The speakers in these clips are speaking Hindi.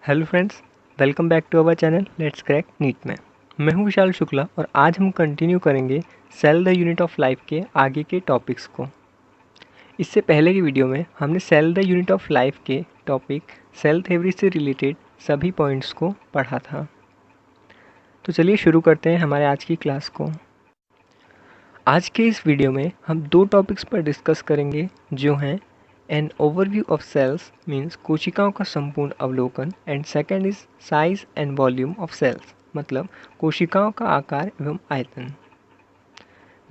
Hello friends, welcome back to our channel let's crack NEET में। मैं हूं विशाल शुक्ला और आज हम कंटिन्यू करेंगे cell the unit of life के आगे के टॉपिक्स को। इससे पहले की वीडियो में हमने cell the unit of life के टॉपिक सेल थ्योरी से रिलेटेड सभी पॉइंट्स को पढ़ा था। तो चलिए शुरू करते हैं हमारे आज की क्लास को। आज के इस वीडियो में हम दो टॉपिक्स पर डिस्कस करेंगे जो हैं an overview of cells means कोशिकाओं का संपूर्ण अवलोकन and second is size and volume of cells मतलब कोशिकाओं का आकार एवं आयतन।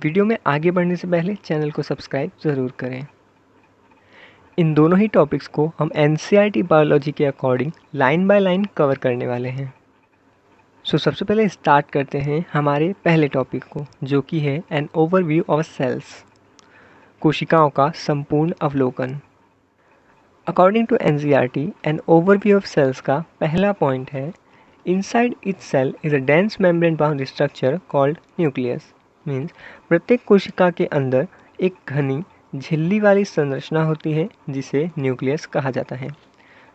वीडियो में आगे बढ़ने से पहले चैनल को सब्सक्राइब ज़रूर करें। इन दोनों ही टॉपिक्स को हम एनसीईआरटी बायोलॉजी के according line by line cover करने वाले हैं। सबसे पहले स्टार्ट करते हैं हमारे पहले टॉपिक को जो कि है एन ओवरव्यू ऑफ सेल्स, कोशिकाओं का संपूर्ण अवलोकन। According to NCERT an overview of cells का पहला पॉइंट है inside each cell is a dense membrane bound structure called nucleus. Means प्रत्येक कोशिका के अंदर एक घनी झिल्ली वाली संरचना होती है जिसे न्यूक्लियस कहा जाता है।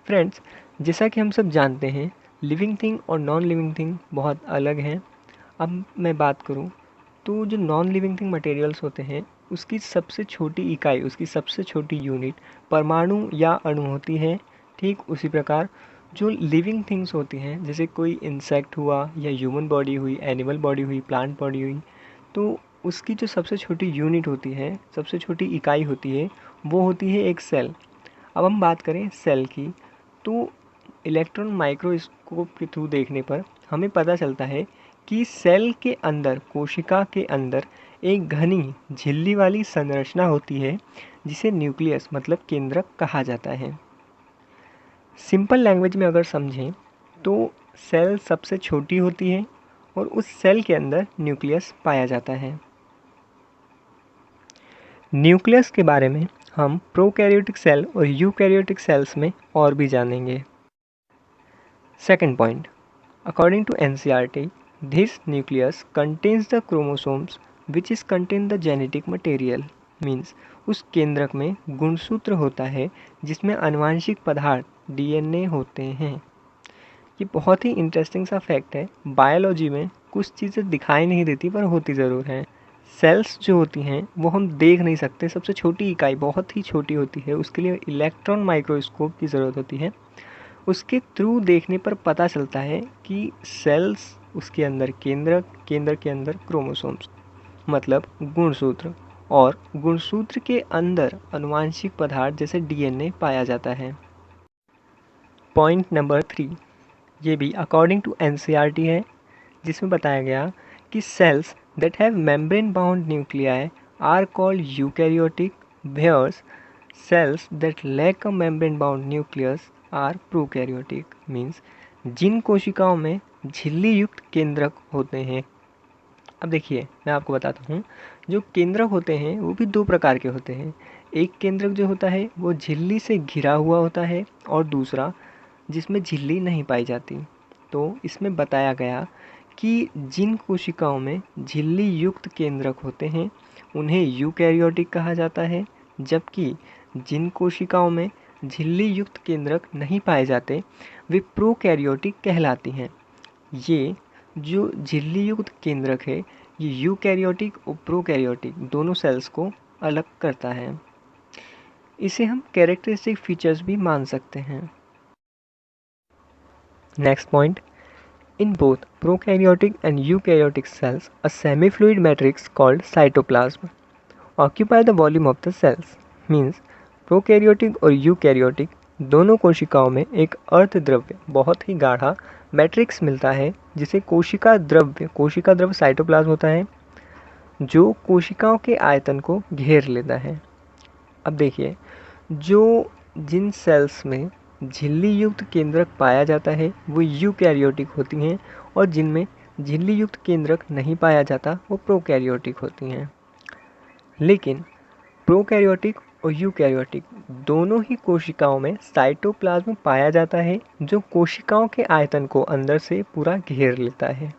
फ्रेंड्स, जैसा कि हम सब जानते हैं लिविंग थिंग और नॉन लिविंग थिंग बहुत अलग हैं। अब मैं बात करूं तो जो नॉन लिविंग थिंग मटेरियल्स होते हैं उसकी सबसे छोटी इकाई, उसकी सबसे छोटी यूनिट परमाणु या अणु होती है। ठीक उसी प्रकार जो लिविंग थिंग्स होती हैं जैसे कोई इंसेक्ट हुआ या ह्यूमन बॉडी हुई, एनिमल बॉडी हुई, प्लांट बॉडी हुई, तो उसकी जो सबसे छोटी यूनिट होती है, सबसे छोटी इकाई होती है, वो होती है एक सेल। अब हम बात करें सेल की तो इलेक्ट्रॉन माइक्रोस्कोप के थ्रू देखने पर हमें पता चलता है कि सेल के अंदर, कोशिका के अंदर एक घनी झिल्ली वाली संरचना होती है जिसे न्यूक्लियस मतलब केंद्रक कहा जाता है। सिंपल लैंग्वेज में अगर समझें तो सेल सबसे छोटी होती है और उस सेल के अंदर न्यूक्लियस पाया जाता है। न्यूक्लियस के बारे में हम प्रोकैरियोटिक सेल और यूकैरियोटिक सेल्स में और भी जानेंगे। Second point, according to NCERT, this nucleus contains the chromosomes which is contain the genetic material. Means उस केंद्रक में गुणसूत्र होता है जिसमें आनुवांशिक पदार्थ डीएनए होते हैं। ये बहुत ही इंटरेस्टिंग सा फैक्ट है। बायोलॉजी में कुछ चीज़ें दिखाई नहीं देती पर होती ज़रूर हैं। सेल्स जो होती हैं वो हम देख नहीं सकते, सबसे छोटी इकाई बहुत ही छोटी होती है, उसके लिए इलेक्ट्रॉन माइक्रोस्कोप की ज़रूरत होती है। उसके थ्रू देखने पर पता चलता है कि सेल्स, उसके अंदर केंद्रक, केंद्र के अंदर क्रोमोसोम्स मतलब गुणसूत्र, और गुणसूत्र के अंदर आनुवांशिक पदार्थ जैसे डीएनए पाया जाता है। पॉइंट नंबर 3, ये भी अकॉर्डिंग टू एनसीईआरटी है जिसमें बताया गया कि cells that have membrane bound nuclei are called eukaryotic, whereas cells that lack a membrane bound nucleus are prokaryotic. Means जिन कोशिकाओं में झिल्ली युक्त केंद्रक होते हैं। अब देखिए मैं आपको बताता हूँ, जो केंद्रक होते हैं वो भी दो प्रकार के होते हैं। एक केंद्रक जो होता है वो झिल्ली से घिरा हुआ होता है और दूसरा जिसमें झिल्ली नहीं पाई जाती। तो इसमें बताया गया कि जिन कोशिकाओं में झिल्ली युक्त केंद्रक होते हैं उन्हें यूकैरियोटिक कहा जाता है, जबकि जिन कोशिकाओं में झिल्ली युक्त केंद्रक नहीं पाए जाते वे प्रोकैरियोटिक कहलाती हैं। ये जो झिल्ली युक्त केंद्रक है ये यूकैरियोटिक और प्रोकैरियोटिक दोनों सेल्स को अलग करता है। इसे हम कैरेक्टरिस्टिक फीचर्स भी मान सकते हैं। Next point, in both prokaryotic and eukaryotic cells, a semi-fluid matrix called cytoplasm occupy the volume of the cells. Means prokaryotic और यूकैरियोटिक दोनों कोशिकाओं में एक अर्धद्रव्य, बहुत ही गाढ़ा मैट्रिक्स मिलता है जिसे कोशिका द्रव्य साइटोप्लाज्म होता है जो कोशिकाओं के आयतन को घेर लेता है। अब देखिए, जो जिन सेल्स में झिल्ली युक्त केंद्रक पाया जाता है वो यूकैरियोटिक होती हैं और जिनमें झिल्ली युक्त केंद्रक नहीं पाया जाता वो प्रोकैरियोटिक होती हैं। लेकिन प्रोकैरियोटिक और यूकैरियोटिक दोनों ही कोशिकाओं में साइटोप्लाज्म पाया जाता है जो कोशिकाओं के आयतन को अंदर से पूरा घेर लेता है।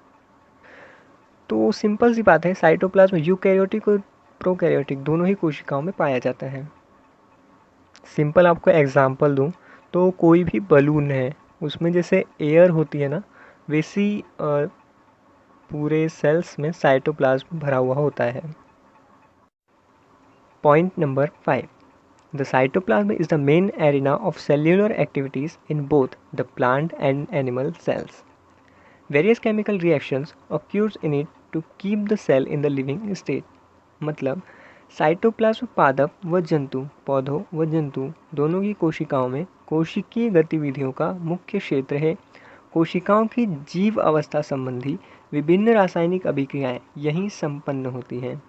तो सिंपल सी बात है, साइटोप्लाज्म यूकैरियोटिक और प्रोकैरियोटिक दोनों ही कोशिकाओं में पाया जाता है। सिंपल आपको एग्जांपल दूं तो कोई भी बलून है, उसमें जैसे एयर होती है ना, वैसी पूरे सेल्स में साइटोप्लाज्म भरा हुआ होता है। Point number 5, the cytoplasm is the main arena of cellular activities in both the plant and animal cells. Various chemical reactions occurs in it to keep the cell in the living state। मतलब साइटोप्लाज्म पादप व जंतु, पौधों व जंतु दोनों की कोशिकाओं में कोशिकीय गतिविधियों का मुख्य क्षेत्र है। कोशिकाओं की जीव अवस्था संबंधी विभिन्न रासायनिक अभिक्रियाएं यहीं संपन्न होती हैं।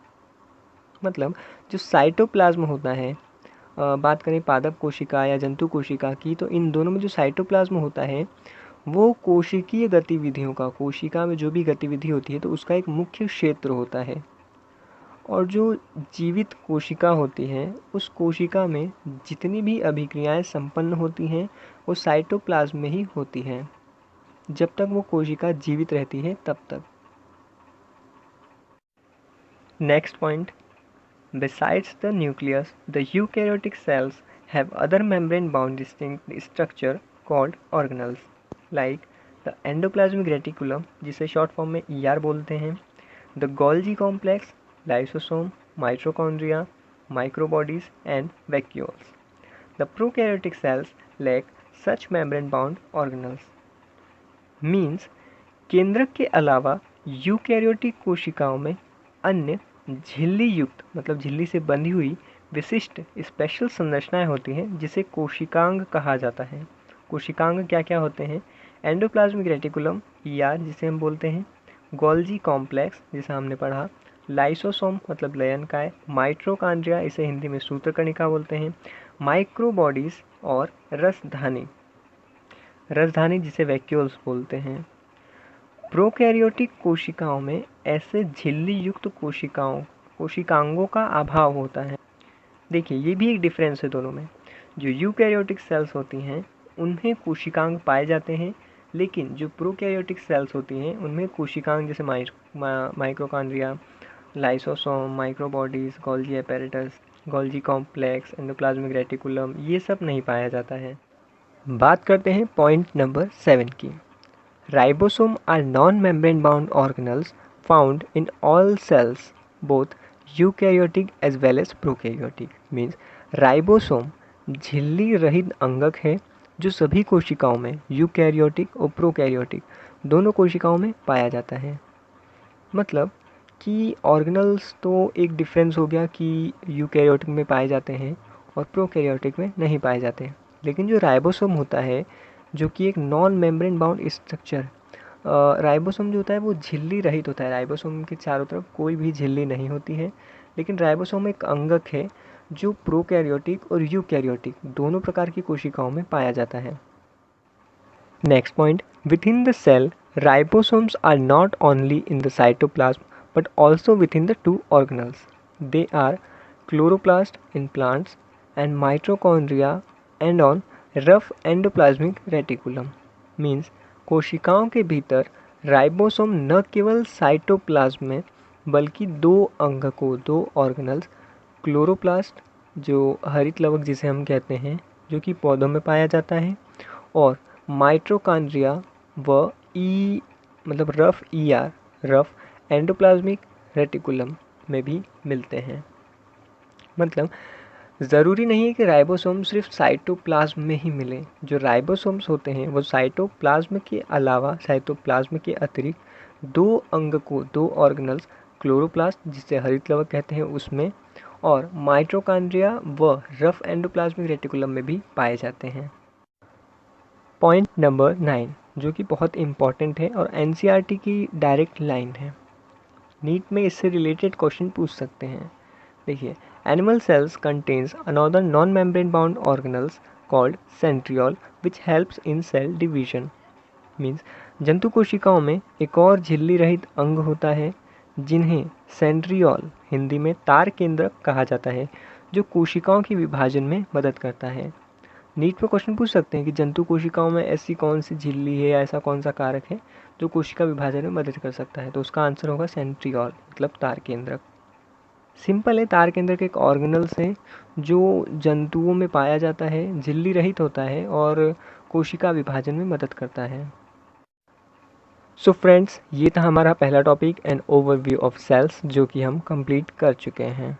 मतलब जो साइटोप्लाज्म होता है, बात करें पादप कोशिका या जंतु कोशिका की, तो इन दोनों में जो साइटोप्लाज्म होता है वो कोशिकीय गतिविधियों का, कोशिका में जो भी गतिविधि होती है तो उसका एक मुख्य क्षेत्र होता है। और जो जीवित कोशिका होती है उस कोशिका में जितनी भी अभिक्रियाएं संपन्न होती हैं वो साइटोप्लाज्म में ही होती हैं, जब तक वो कोशिका जीवित रहती है तब तक। Next point, besides the nucleus, the eukaryotic cells have other membrane-bound distinct structure called organelles, like the endoplasmic reticulum, जिसे शॉर्ट फॉर्म में ER बोलते हैं, the Golgi complex, lysosome, mitochondria, microbodies and vacuoles. The prokaryotic cells lack such membrane-bound organelles. Means केंद्रक के अलावा यूकैरियोटिक कोशिकाओं में अन्य झिल्ली युक्त, मतलब झिल्ली से बंधी हुई विशिष्ट स्पेशल संरचनाएं होती हैं जिसे कोशिकांग कहा जाता है। कोशिकांग क्या क्या होते हैं? एंडोप्लाज्मिक रेटिकुलम ER जिसे हम बोलते हैं, गोल्जी कॉम्प्लेक्स जिसे हमने पढ़ा, लाइसोसोम मतलब लयनकाय, माइट्रोकांड्रिया इसे हिंदी में सूत्रकणिका बोलते हैं, माइक्रोबॉडीज और रसधानी जिसे वैक्यूल्स बोलते हैं। प्रोकैरियोटिक कोशिकाओं में ऐसे झिल्ली युक्त कोशिकांगों का अभाव होता है। देखिए ये भी एक डिफरेंस है दोनों में। जो यूकैरियोटिक सेल्स होती हैं उनमें कोशिकांग पाए जाते हैं, लेकिन जो प्रोकैरियोटिक सेल्स होती हैं उनमें कोशिकांग जैसे mitochondria, lysosome, microbodies, Golgi apparatus, Golgi complex, endoplasmic reticulum, ये सब नहीं पाया जाता है। बात करते हैं पॉइंट नंबर 7 की। Ribosome are non-membrane bound organelles found in all cells, both eukaryotic as well as prokaryotic. Means ribosome झिल्ली रहित अंगक है जो सभी कोशिकाओं में, यूकैरियोटिक और प्रोकैरियोटिक दोनों कोशिकाओं में पाया जाता है। मतलब कि ऑर्गेनल्स तो एक डिफरेंस हो गया कि यूकैरियोटिक में पाए जाते हैं और प्रोकैरियोटिक में नहीं पाए जाते, लेकिन जो राइबोसोम होता है जो कि एक non membrane bound structure, ribosome जो होता है वो झिल्ली रहित होता है। राइबोसोम के चारों तरफ कोई भी झिल्ली नहीं होती है, लेकिन राइबोसोम एक अंगक है जो प्रोकैरियोटिक और यूकैरियोटिक दोनों प्रकार की कोशिकाओं में पाया जाता है। Next point, within the cell ribosomes are not only in the cytoplasm but also within the two organelles. They are chloroplast in plants and mitochondria and on rough endoplasmic reticulum. Means कोशिकाओं के भीतर राइबोसोम न केवल साइटोप्लाज्म में बल्कि दो अंगकों, दो ऑर्गेनल्स, क्लोरोप्लास्ट जो हरित लवक जिसे हम कहते हैं जो कि पौधों में पाया जाता है, और माइटोकॉन्ड्रिया व मतलब rough ER, rough endoplasmic reticulum में भी मिलते हैं। मतलब ज़रूरी नहीं है कि राइबोसोम सिर्फ साइटोप्लाज्म में ही मिले। जो राइबोसोम्स होते हैं वो साइटोप्लाज्म के अलावा, साइटोप्लाज्म के अतिरिक्त दो अंगकों, दो ऑर्गेनल्स, क्लोरोप्लास्ट जिसे हरित लवक कहते हैं उसमें, और माइटोकॉन्ड्रिया व रफ एंडोप्लाज्मिक रेटिकुलम में भी पाए जाते हैं। पॉइंट नंबर 9 जो कि बहुत इम्पॉर्टेंट है और NCERT की डायरेक्ट लाइन है, नीट में इससे रिलेटेड क्वेश्चन पूछ सकते हैं। देखिए, animal cells contains another non-membrane bound organelles called centriole which helps in cell division. Means जंतु कोशिकाओं में एक और झिल्ली रहित अंग होता है जिन्हें सेंट्रियोल, हिंदी में तार केंद्रक कहा जाता है, जो कोशिकाओं के विभाजन में मदद करता है। नीट में क्वेश्चन पूछ सकते हैं कि जंतु कोशिकाओं में ऐसी कौन सी झिल्ली है या ऐसा कौन सा कारक है जो कोशिका विभाजन में मदद कर सकता है, तो उसका आंसर होगा सेंट्रियोल, मतलब तार केंद्रक। सिंपल है, तार केंद्रक एक ऑर्गेनल्स है जो जंतुओं में पाया जाता है, झिल्ली रहित होता है और कोशिका विभाजन में मदद करता है। सो फ्रेंड्स, ये था हमारा पहला topic and overview of cells, जो कि हम कंप्लीट कर चुके हैं।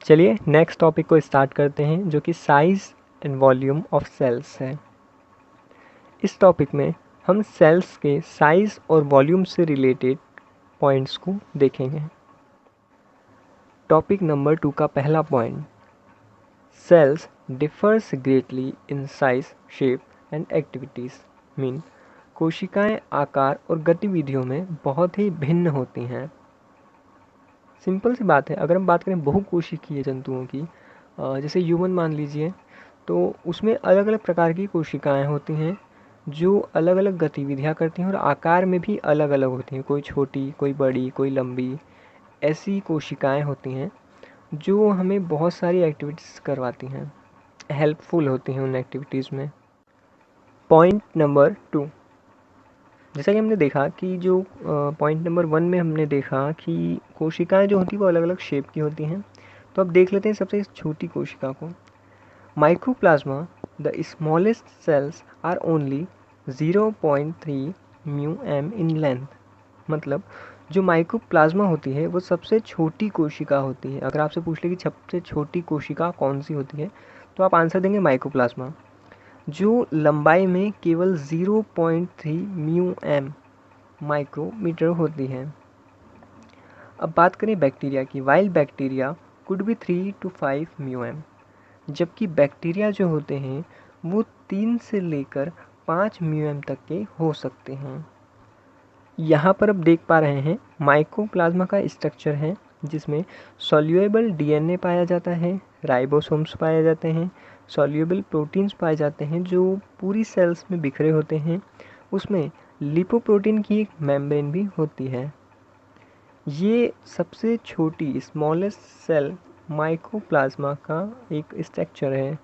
चलिए नेक्स्ट टॉपिक को स्टार्ट करते हैं, जो कि size and volume of cells है। इस टॉपिक में हम सेल्स के साइज और वॉल्यूम से रिलेटेड पॉइंट्स को देखेंगे। टॉपिक नंबर 2 का पहला point, cells differs greatly in size, shape and activities. Mean कोशिकाएं आकार और गतिविधियों में बहुत ही भिन्न होती हैं। सिंपल सी बात है, अगर हम बात करें बहुकोशिकीय जंतुओं की, जैसे ह्यूमन मान लीजिए, तो उसमें अलग अलग प्रकार की कोशिकाएं होती हैं जो अलग अलग गतिविधियां करती हैं और आकार में भी अलग अलग होती हैं। कोई छोटी, कोई बड़ी, कोई लंबी, ऐसी कोशिकाएं होती हैं जो हमें बहुत सारी एक्टिविटीज़ करवाती हैं, हेल्पफुल होती हैं उन एक्टिविटीज़ में। पॉइंट नंबर 2, जैसा कि हमने देखा कि जो पॉइंट नंबर 1 में हमने देखा कि कोशिकाएं जो होती हैं वो अलग अलग शेप की होती हैं। तो अब देख लेते हैं सबसे छोटी कोशिका को। Microplasma, the smallest cells are only 0.3 μm in length. मतलब जो माइक्रोप्लाज्मा होती है वो सबसे छोटी कोशिका होती है। अगर आपसे पूछ ले कि सबसे छोटी कोशिका कौन सी होती है, तो आप आंसर देंगे माइक्रोप्लाज्मा, जो लंबाई में केवल 0.3 μm माइक्रोमीटर होती है। अब बात करें बैक्टीरिया की। Wild bacteria could be 3 to 5 μm, जबकि बैक्टीरिया जो होते हैं वो 3 से लेकर 5 μm तक के हो सकते हैं। यहाँ पर अब देख पा रहे हैं माइक्रोप्लाज्मा का स्ट्रक्चर है, जिसमें सॉल्युएबल डीएनए पाया जाता है, राइबोसोम्स पाए जाते हैं, सॉल्युएबल प्रोटीन्स पाए जाते हैं जो पूरी सेल्स में बिखरे होते हैं। उसमें लिपोप्रोटीन की एक मेम्ब्रेन भी होती है। ये सबसे छोटी स्मॉलेस्ट सेल माइक्रोप्लाज्मा का एक स्ट्रक्चर है।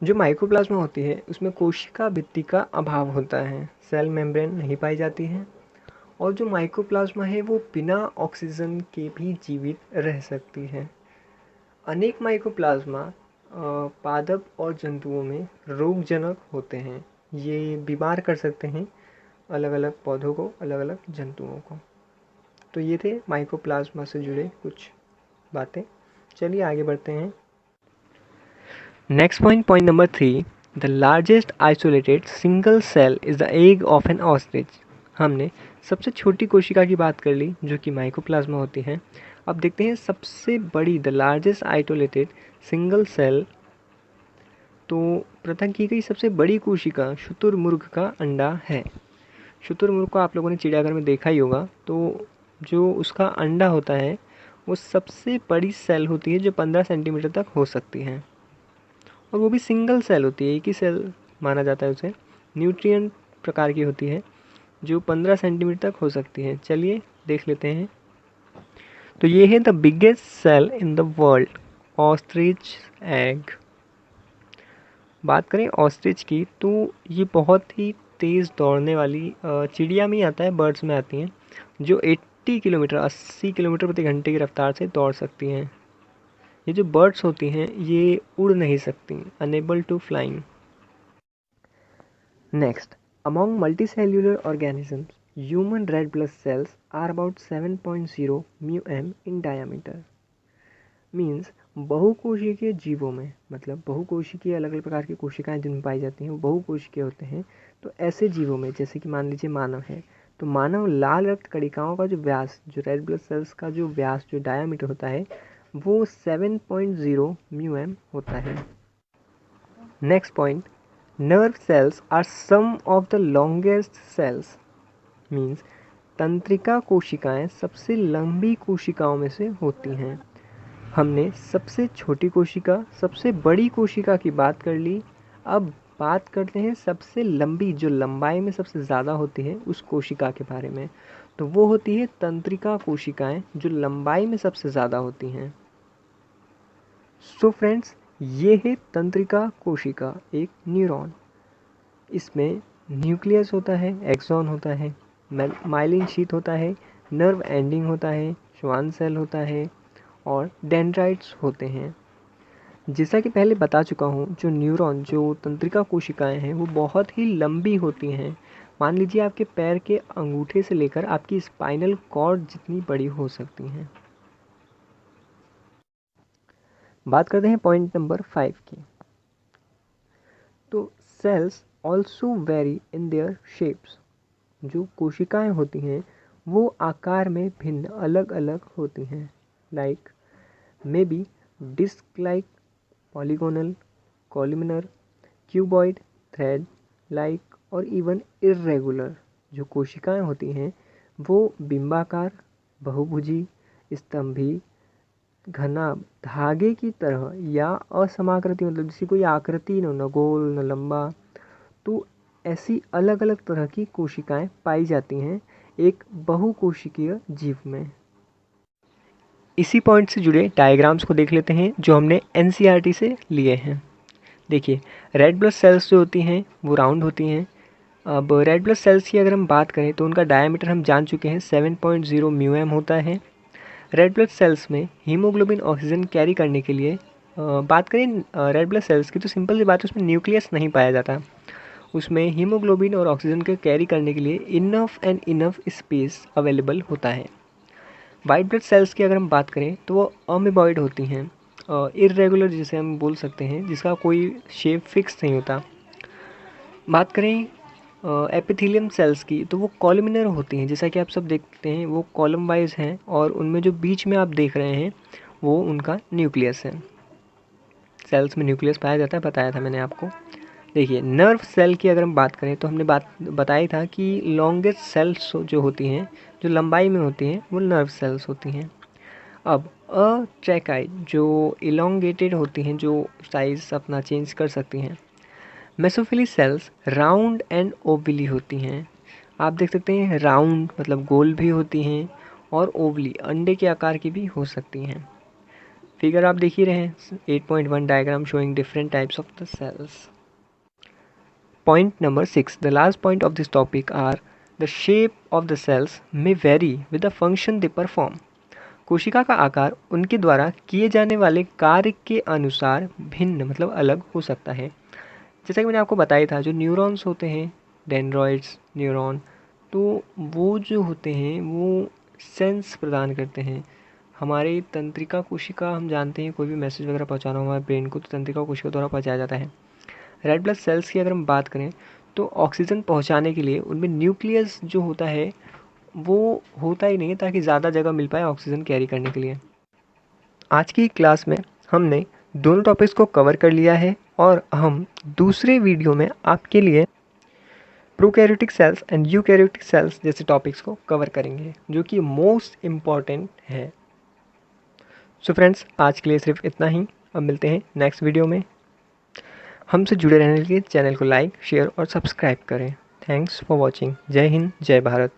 जो माइक्रोप्लाज्मा होती है उसमें कोशिका भित्ति का अभाव होता है, सेल मेम्ब्रेन नहीं पाई जाती है। और जो माइक्रोप्लाज्मा है वो बिना ऑक्सीजन के भी जीवित रह सकती है। अनेक माइक्रोप्लाज्मा पादप और जंतुओं में रोगजनक होते हैं। ये बीमार कर सकते हैं अलग अलग पौधों को, अलग अलग जंतुओं को। तो ये थे माइक्रोप्लाज्मा से जुड़े कुछ बातें। चलिए आगे बढ़ते हैं। Next point, point number 3, the largest isolated single cell is the egg of an ostrich. हमने सबसे छोटी कोशिका की बात कर ली जो कि माइक्रोप्लाज्मा होती है। अब देखते हैं सबसे बड़ी, the largest isolated single cell. तो पृथक की गई सबसे बड़ी कोशिका शुतुरमुर्ग का अंडा है। शुतुरमुर्ग को आप लोगों ने चिड़ियाघर में देखा ही होगा। तो जो उसका अंडा होता है वो सबसे बड़ी सेल होती है जो 15 सेंटीमीटर तक हो सकती है, और वो भी सिंगल सेल होती है, एक ही सेल माना जाता है उसे। न्यूट्रिएंट प्रकार की होती है जो 15 सेंटीमीटर तक हो सकती है। चलिए देख लेते हैं। तो ये है the biggest cell in the world, ostrich egg. बात करें ऑस्ट्रिच की, तो ये बहुत ही तेज़ दौड़ने वाली चिड़िया में ही आता है, बर्ड्स में आती हैं, जो 80 किलोमीटर 80 किलोमीटर प्रति घंटे की रफ्तार से दौड़ सकती हैं। ये जो बर्ड्स होती हैं ये उड़ नहीं सकती, unable to flying. Next, among multicellular organisms, human red blood cells are about 7.0 μm in diameter. Means बहुकोशिकीय जीवों में, मतलब बहुकोशिकीय अलग अलग प्रकार की कोशिकाएं जिनमें पाई जाती हैं वो बहुकोशिकीय होते हैं। तो ऐसे जीवों में जैसे कि मान लीजिए मानव है, तो मानव लाल रक्त कणिकाओं का जो व्यास, जो रेड ब्लड सेल्स का जो व्यास, जो डायमीटर होता है वो 7.0 μm होता है। Next point, nerve cells are some of the longest cells. Means तंत्रिका कोशिकाएं सबसे लंबी कोशिकाओं में से होती हैं। हमने सबसे छोटी कोशिका, सबसे बड़ी कोशिका की बात कर ली। अब बात करते हैं सबसे लंबी, जो लंबाई में सबसे ज़्यादा होती है उस कोशिका के बारे में। तो वो होती है तंत्रिका कोशिकाएं, जो लंबाई में सबसे ज़्यादा होती हैं। सो फ्रेंड्स, ये है तंत्रिका कोशिका, एक न्यूरॉन। इसमें न्यूक्लियस होता है, एक्सॉन होता है, माइलिन शीथ होता है, नर्व एंडिंग होता है, श्वान सेल होता है और डेंड्राइट्स होते हैं। जैसा कि पहले बता चुका हूँ, जो न्यूरॉन, जो तंत्रिका कोशिकाएं हैं, वो बहुत ही लंबी होती हैं। मान लीजिए आपके पैर के अंगूठे से लेकर आपकी स्पाइनल कॉर्ड जितनी बड़ी हो सकती हैं। बात करते हैं पॉइंट नंबर 5 की। तो cells also vary in their shapes. जो कोशिकाएं होती हैं वो आकार में भिन्न अलग अलग होती हैं। Like maybe disc like, polygonal, columnar, cuboid, thread like और इवन इर्रेगुलर। जो कोशिकाएं होती हैं वो बिंबाकार, बहुभुजी, स्तंभी, घना धागे की तरह या असमाकृति, मतलब जिसकी कोई आकृति न गोल न लंबा, तो ऐसी अलग अलग तरह की कोशिकाएं पाई जाती हैं एक बहुकोशिकीय जीव में। इसी पॉइंट से जुड़े डायग्राम्स को देख लेते हैं जो हमने एनसीईआरटी से लिए हैं। देखिए, रेड ब्लड सेल्स जो होती हैं वो राउंड होती हैं। अब रेड ब्लड सेल्स की अगर हम बात करें तो उनका डायमीटर हम जान चुके हैं 7.0 म्यूएम होता है। रेड ब्लड सेल्स में हीमोग्लोबिन ऑक्सीजन कैरी करने के लिए बात करें रेड ब्लड सेल्स की, तो सिंपल सी बात है, उसमें न्यूक्लियस नहीं पाया जाता। उसमें हीमोग्लोबिन और ऑक्सीजन को कैरी करने के लिए enough and enough space available होता है। वाइट ब्लड सेल्स की अगर हम बात करें तो वो अमीबॉइड होती हैं, इर्रेगुलर जिसे हम बोल सकते हैं, जिसका कोई शेप फिक्स नहीं होता। बात करें एपिथेलियम सेल्स की तो वो कॉलमिनर होती हैं, जैसा कि आप सब देखते हैं वो कॉलम वाइज हैं और उनमें जो बीच में आप देख रहे हैं वो उनका न्यूक्लियस है। सेल्स में न्यूक्लियस पाया जाता है, बताया था मैंने आपको। देखिए, नर्व सेल की अगर हम बात करें तो हमने बताई था कि लॉन्गेस्ट सेल्स जो होती हैं, जो लंबाई में होती हैं, वो नर्व सेल्स होती हैं। अब ट्रैकाइड जो इलोंगेटेड होती हैं, जो साइज अपना चेंज कर सकती हैं। मेसोफिली सेल्स राउंड एंड ओवली होती हैं। आप देख सकते हैं राउंड मतलब गोल भी होती हैं और ओवली अंडे के आकार की भी हो सकती हैं। फिगर आप देख ही रहे हैं, 8.1 diagram showing different types of the cells. Point number 6. The last point of this topic are the shape of the cells may vary with the function they perform. कोशिका का आकार उनके द्वारा किए जाने वाले कार्य के अनुसार भिन्न मतलब अलग हो सकता है। जैसा कि मैंने आपको बताया था, जो न्यूरॉन्स होते हैं, डेंड्रॉइड्स न्यूरॉन, तो वो जो होते हैं वो सेंस प्रदान करते हैं। हमारे तंत्रिका कोशिका, हम जानते हैं कोई भी मैसेज वगैरह पहुंचाना हो हमारे ब्रेन को तो तंत्रिका कोशिका द्वारा पहुंचाया जाता है। रेड ब्लड सेल्स की अगर हम बात करें तो ऑक्सीजन पहुंचाने के लिए उनमें न्यूक्लियस जो होता है वो होता ही नहीं है, ताकि ज़्यादा जगह मिल पाए ऑक्सीजन कैरी करने के लिए। आज की क्लास में हमने दोनों टॉपिक्स को कवर कर लिया है और हम दूसरे वीडियो में आपके लिए prokaryotic cells and eukaryotic cells जैसे टॉपिक्स को कवर करेंगे, जो कि मोस्ट इम्पॉर्टेंट है। सो फ्रेंड्स, आज के लिए सिर्फ इतना ही। अब मिलते हैं नेक्स्ट वीडियो में। हमसे जुड़े रहने के लिए चैनल को लाइक, शेयर और सब्सक्राइब करें। Thanks for watching. जय हिंद, जय भारत।